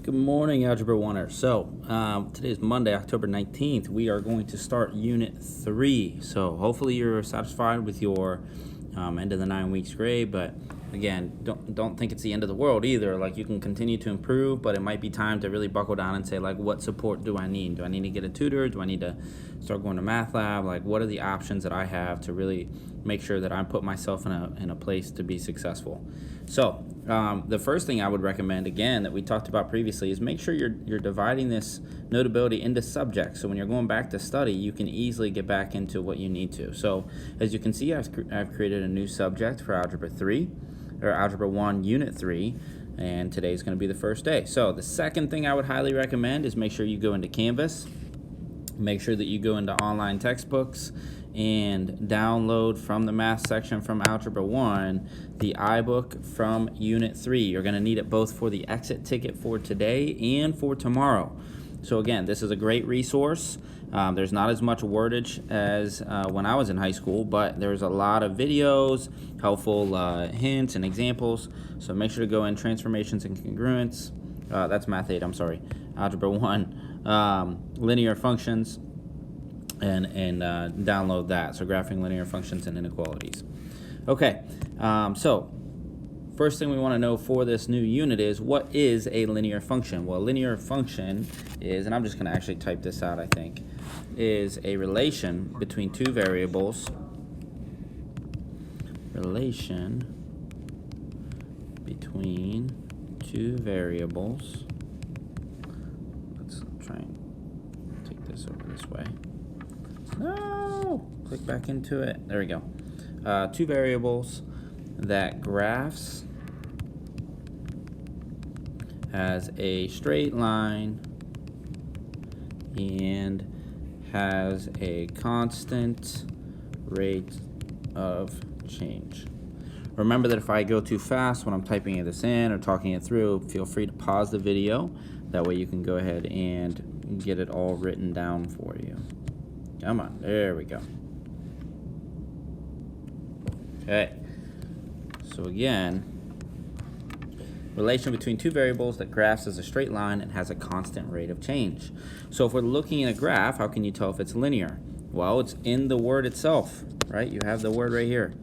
Good morning, Algebra 1ers. So today is Monday, October 19th. We are going to start Unit 3. So hopefully you're satisfied with your end of the 9 weeks grade, but again, don't think it's the end of the world either. Like, you can continue to improve, but it might be time to really buckle down and say, like, what support do I need? Do I need to get a tutor? Do I need to start going to math lab? Like, what are the options that I have to really make sure that I put myself in a place to be successful? So the first thing I would recommend, again, that we talked about previously, is make sure you're dividing this notability into subjects. So when you're going back to study, you can easily get back into what you need to. So as you can see, I've created a new subject for Algebra 3, or Algebra 1, Unit 3, and today's going to be the first day. So the second thing I would highly recommend is make sure you go into Canvas, make sure that you go into online textbooks, and download from the math section from Algebra 1 the iBook from Unit 3. You're going to need it both for the exit ticket for today and for tomorrow. So again, this is a great resource. There's not as much wordage as when I was in high school, but there's a lot of videos, helpful hints and examples. So make sure to go in Transformations and Congruence. That's Math 8, I'm sorry. Algebra 1, Linear Functions, and download that. So graphing linear functions and inequalities. Okay, so first thing we want to know for this new unit is, what is a linear function? Well, a linear function is, and I'm just going to actually type this out, I think, is a relation between two variables. Relation between two variables. Let's try and take this over this way. No! Click back into it. There we go. Two variables that graphs has a straight line and has a constant rate of change. Remember that if I go too fast when I'm typing this in or talking it through, feel free to pause the video. That way you can go ahead and get it all written down for you. Come on, there we go. Okay, so again, relation between two variables that graphs as a straight line and has a constant rate of change. So if we're looking at a graph, how can you tell if it's linear? Well, it's in the word itself, right? You have the word right here,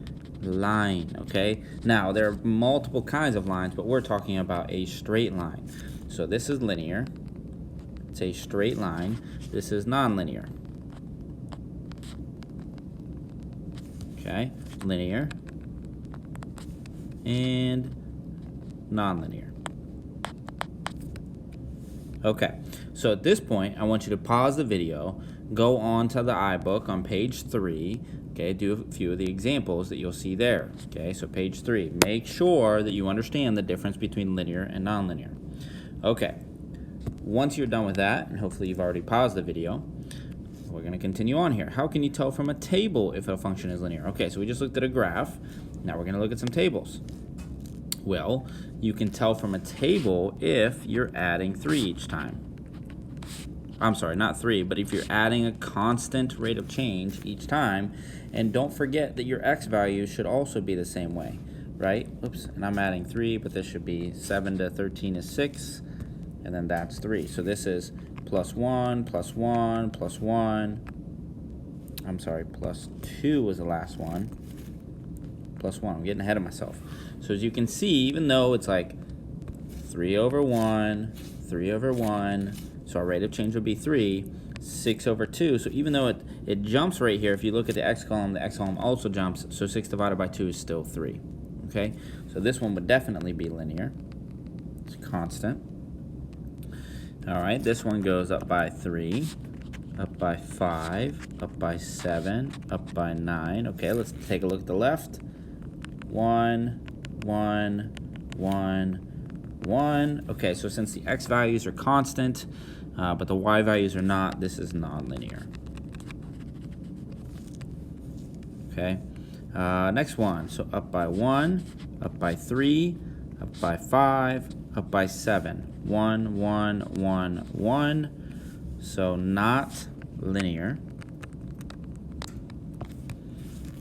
line, okay? Now, there are multiple kinds of lines, but we're talking about a straight line. So this is linear, it's a straight line. This is nonlinear. Okay, linear and nonlinear. Okay, so at this point, I want you to pause the video, go on to the iBook on page 3, okay, do a few of the examples that you'll see there. Okay, so page 3, make sure that you understand the difference between linear and nonlinear. Okay, once you're done with that, and hopefully you've already paused the video, we're going to continue on here. How can you tell from a table if a function is linear? Okay, so we just looked at a graph. Now we're going to look at some tables. Well, you can tell from a table if you're adding 3 each time. I'm sorry, not 3, but if you're adding a constant rate of change each time. And don't forget that your x values should also be the same way, right? Oops, and I'm adding 3, but this should be 7 to 13 is 6, and then that's 3. So this is plus 1, plus 1, plus 1. I'm sorry, plus 2 was the last one. Plus 1. I'm getting ahead of myself. So as you can see, even though it's like 3 over 1, 3 over 1, so our rate of change would be 3, 6 over 2. So even though it jumps right here, if you look at the x column also jumps. So 6 divided by 2 is still 3. Okay? So this one would definitely be linear. It's constant. All right, this one goes up by 3, up by 5, up by 7, up by 9. Okay, let's take a look at the left. 1, 1, 1, 1. Okay, so since the x values are constant, but the y values are not, this is nonlinear. Okay, next one. So up by 1, up by 3, up by 5, up by 7. 1, 1, 1, 1. So not linear.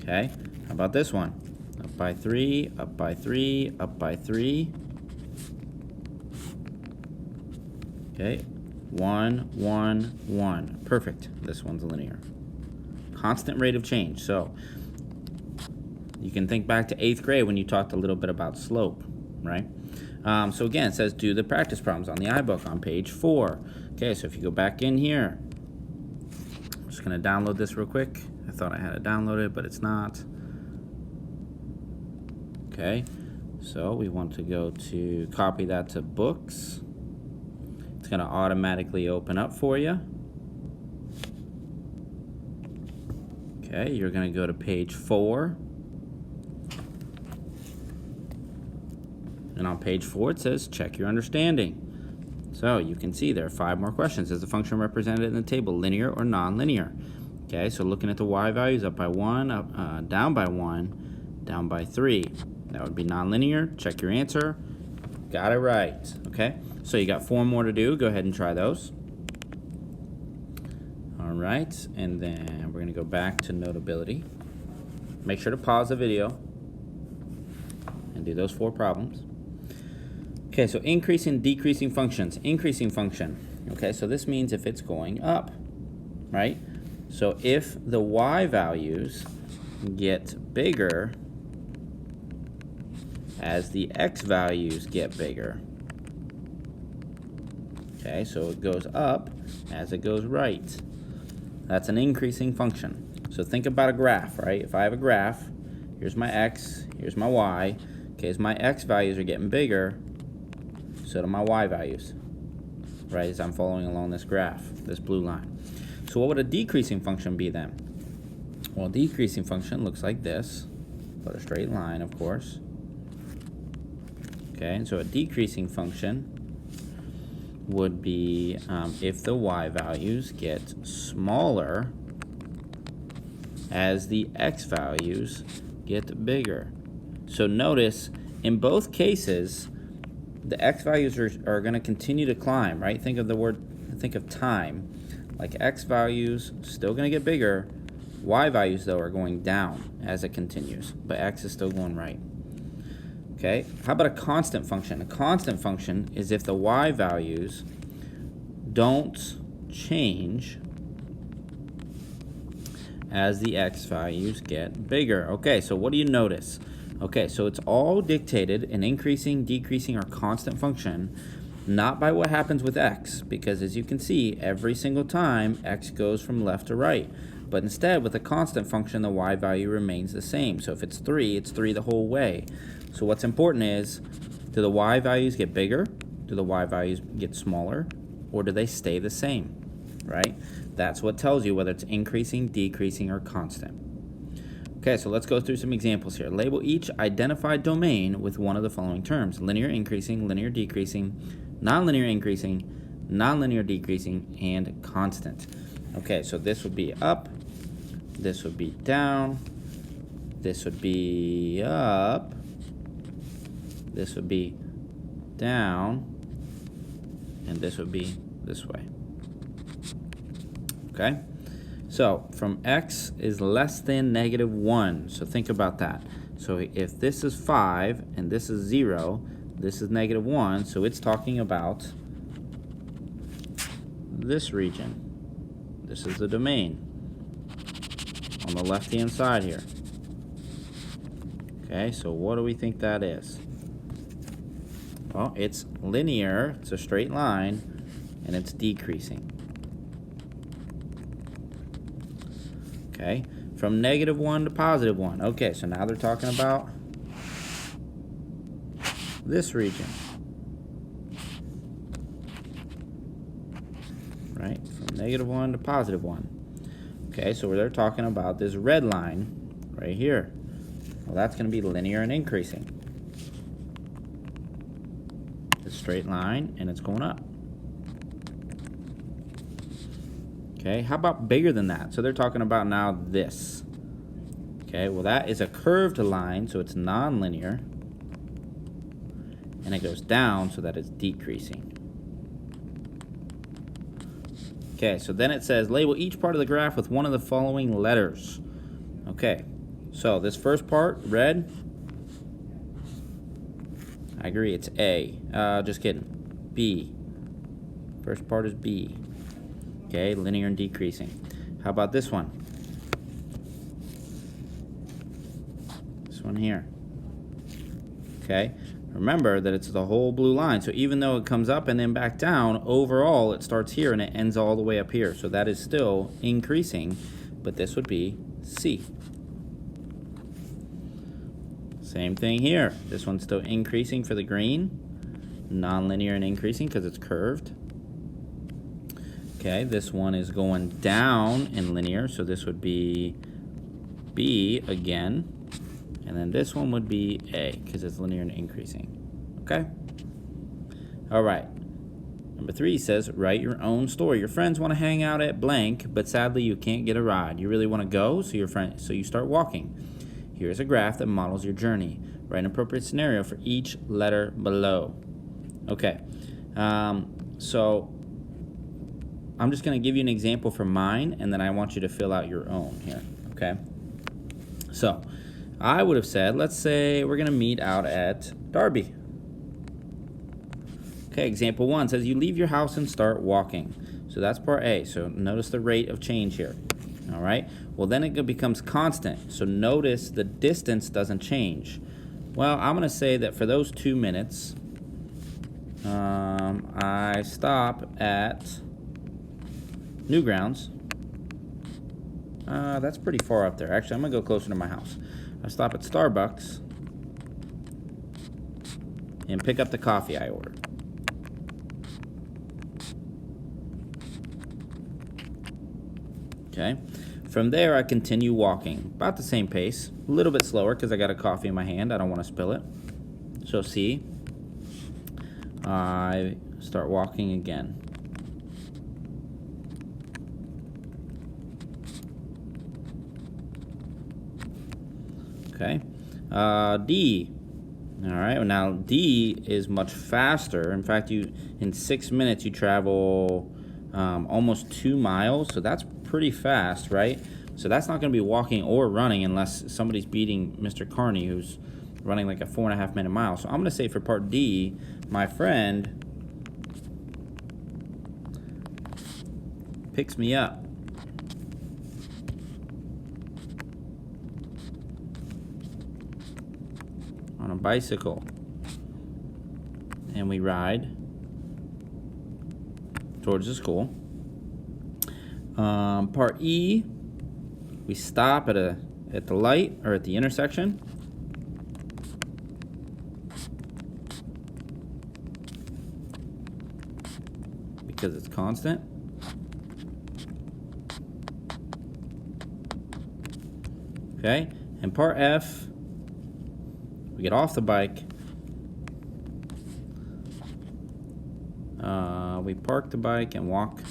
Okay, how about this one? Up by 3, up by 3, up by 3. Okay, 1, 1, 1. Perfect. This one's linear. Constant rate of change. So you can think back to 8th grade when you talked a little bit about slope, right? So again, it says do the practice problems on the iBook on page 4. Okay, so if you go back in here, I'm just going to download this real quick. I thought I had it downloaded, but it's not. Okay, so we want to go to copy that to books. It's going to automatically open up for you. Okay, you're going to go to page 4. And on page 4 it says check your understanding. So you can see there are 5 more questions. Is the function represented in the table linear or nonlinear? Okay, so looking at the y values, up by 1, down by 1, down by 3. That would be nonlinear. Check your answer. Got it right. Okay, so you got 4 more to do. Go ahead and try those. All right, and then we're going to go back to Notability. Make sure to pause the video and do those 4 problems. Okay, so increasing, decreasing functions. Increasing function. Okay, so this means if it's going up, right? So if the y values get bigger as the x values get bigger. Okay, so it goes up as it goes right. That's an increasing function. So think about a graph, right? If I have a graph, here's my x, here's my y. Okay, as my x values are getting bigger, so do my y values, right, as I'm following along this graph, this blue line. So what would a decreasing function be then? Well, a decreasing function looks like this, but a straight line, of course. Okay, and so a decreasing function would be if the y values get smaller as the x values get bigger. So notice, in both cases, the x values are going to continue to climb, right? Think of time. Like x values still going to get bigger. Y values, though, are going down as it continues, but x is still going right. Okay, how about a constant function? A constant function is if the y values don't change as the x values get bigger. Okay, so what do you notice? Okay, so it's all dictated, an increasing, decreasing, or constant function, not by what happens with x, because as you can see, every single time x goes from left to right. But instead, with a constant function, the y value remains the same. So if it's 3, it's 3 the whole way. So what's important is, do the y values get bigger? Do the y values get smaller? Or do they stay the same, right? That's what tells you whether it's increasing, decreasing, or constant. Okay, so let's go through some examples here. Label each identified domain with one of the following terms: linear increasing, linear decreasing, nonlinear increasing, nonlinear decreasing, and constant. Okay, so this would be up, this would be down, this would be up, this would be down, and this would be this way. Okay? So from x is less than -1, so think about that. So if this is 5 and this is 0, this is -1, so it's talking about this region. This is the domain on the left-hand side here. Okay, so what do we think that is? Well, it's linear, it's a straight line, and it's decreasing. Okay, from -1 to +1. Okay, so now they're talking about this region. Right, from -1 to +1. Okay, so they're talking about this red line right here. Well, that's going to be linear and increasing. It's a straight line, and it's going up. Okay, how about bigger than that? So they're talking about now this. Okay, well that is a curved line, so it's nonlinear. And it goes down, so that it's decreasing. Okay, so then it says label each part of the graph with one of the following letters. Okay, so this first part, red, I agree, it's A. Just kidding. B. First part is B. Okay, linear and decreasing. How about this one? This one here. Okay, remember that it's the whole blue line. So even though it comes up and then back down, overall it starts here and it ends all the way up here. So that is still increasing, but this would be C. Same thing here. This one's still increasing for the green. Nonlinear and increasing because it's curved. Okay, this one is going down in linear, so this would be B again. And then this one would be A because it's linear and increasing. Okay? All right. Number 3 says, write your own story. Your friends want to hang out at blank, but sadly you can't get a ride. You really want to go, so you start walking. Here's a graph that models your journey. Write an appropriate scenario for each letter below. Okay. So I'm just going to give you an example for mine, and then I want you to fill out your own here. Okay? So I would have said, let's say we're going to meet out at Darby. Okay, example 1 says you leave your house and start walking. So that's part A. So notice the rate of change here. All right? Well, then it becomes constant. So notice the distance doesn't change. Well, I'm going to say that for those 2 minutes, I stop at Newgrounds. That's pretty far up there. Actually, I'm going to go closer to my house. I stop at Starbucks and pick up the coffee I ordered. Okay. From there, I continue walking. About the same pace. A little bit slower because I got a coffee in my hand. I don't want to spill it. So C. I start walking again. Okay. D. All right. Well, now D is much faster. In fact, in 6 minutes you travel almost 2 miles. So that's pretty fast, right? So that's not going to be walking or running unless somebody's beating Mr. Carney, who's running like a 4.5 minute mile. So I'm going to say for part D, my friend picks me up. On a bicycle. And we ride towards the school. Part E, we stop at the light or at the intersection. Because it's constant. Okay, and part F, we get off the bike. We park the bike and walk.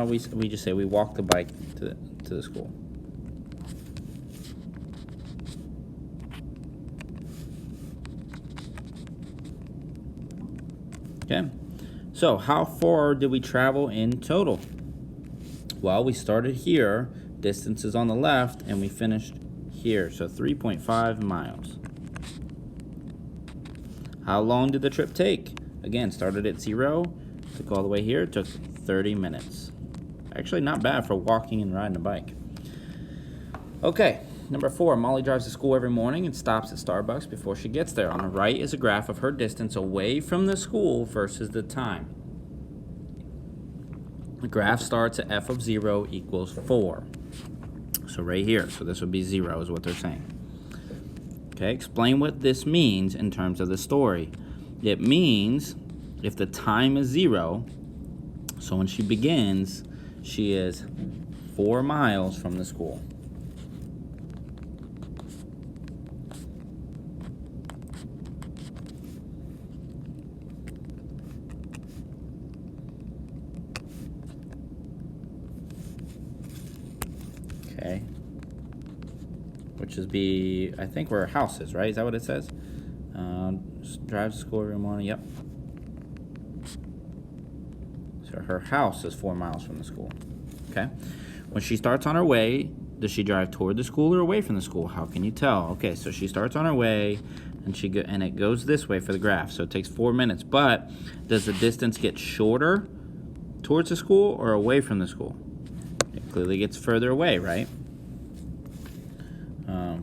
We just say we walk the bike to the school. Okay, so how far did we travel in total? Well, we started here, distance is on the left, and we finished here, so 3.5 miles. How long did the trip take? Again, started at 0, took all the way here, took 30 minutes. Actually, not bad for walking and riding a bike. Okay, number 4, Molly drives to school every morning and stops at Starbucks before she gets there. On the right is a graph of her distance away from the school versus the time. The graph starts at f of 0 equals 4. So right here, so this would be 0 is what they're saying. Okay, explain what this means in terms of the story. It means if the time is 0, so when she begins, she is 4 miles from the school. Okay. Which is I think where her house is, right? Is that what it says? Drives to school every morning, yep. So her house is 4 miles from the school. Okay. When she starts on her way, does she drive toward the school or away from the school? How can you tell? Okay, so she starts on her way. and it goes this way for the graph. So it takes 4 minutes. But does the distance get shorter towards the school or away from the school? It clearly gets further away, right?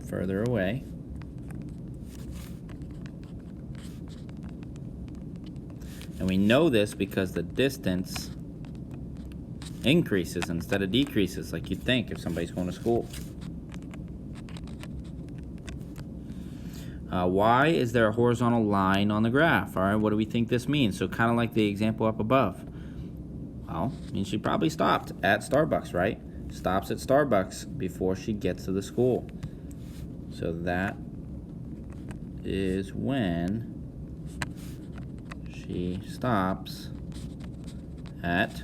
Further away. And we know this because the distance increases instead of decreases, like you'd think if somebody's going to school. Why is there a horizontal line on the graph? All right, what do we think this means? So kind of like the example up above. Well, it means she probably stopped at Starbucks, right? Stops at Starbucks before she gets to the school. So that is when she stops at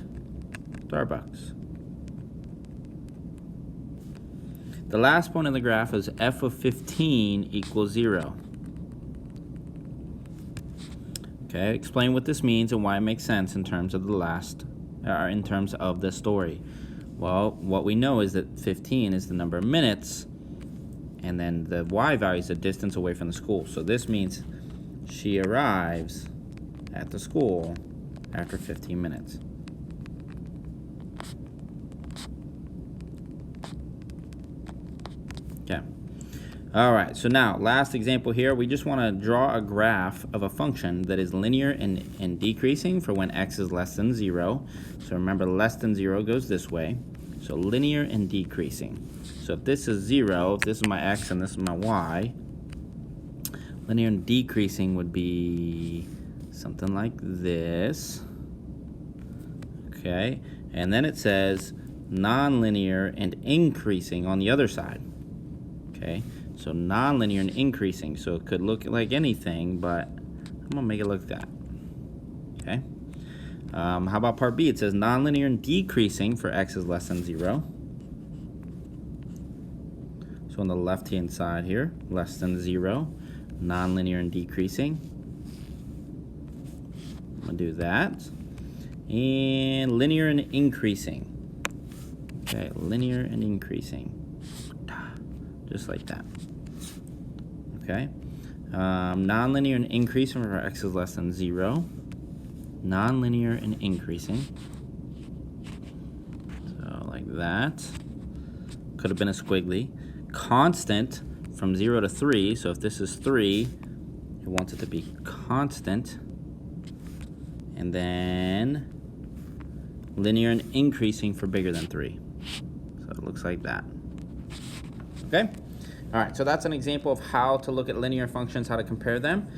Starbucks. The last point in the graph is f of 15 equals 0. Okay, explain what this means and why it makes sense in terms of in terms of the story. Well, what we know is that 15 is the number of minutes, and then the y value is the distance away from the school. So this means she arrives at the school after 15 minutes. Okay. All right, so now last example here, we just want to draw a graph of a function that is linear and decreasing for when x is less than 0. So remember, less than 0 goes this way. So linear and decreasing. So if this is 0, if this is my x and this is my y, linear and decreasing would be something like this. Okay, and then it says nonlinear and increasing on the other side. Okay, so nonlinear and increasing. So it could look like anything, but I'm gonna make it look like that. Okay. How about part B? It says nonlinear and decreasing for x is less than 0. So on the left-hand side here, less than 0, nonlinear and decreasing. I'm gonna do that. And linear and increasing. Okay, linear and increasing. Just like that. Okay. Nonlinear and increasing for x is less than 0. Nonlinear and increasing. So like that. Could have been a squiggly. Constant from 0 to 3. So if this is 3, it wants it to be constant. And then linear and increasing for bigger than 3. So it looks like that. Okay? All right, so that's an example of how to look at linear functions, how to compare them.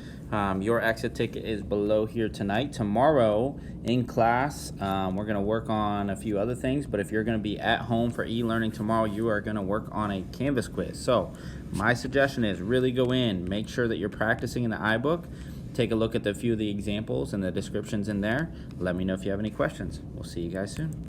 Your exit ticket is below here tonight. Tomorrow in class, we're going to work on a few other things, but if you're going to be at home for e-learning tomorrow, you are going to work on a Canvas quiz. So my suggestion is really go in, make sure that you're practicing in the iBook, take a look at a few of the examples and the descriptions in there. Let me know if you have any questions. We'll see you guys soon.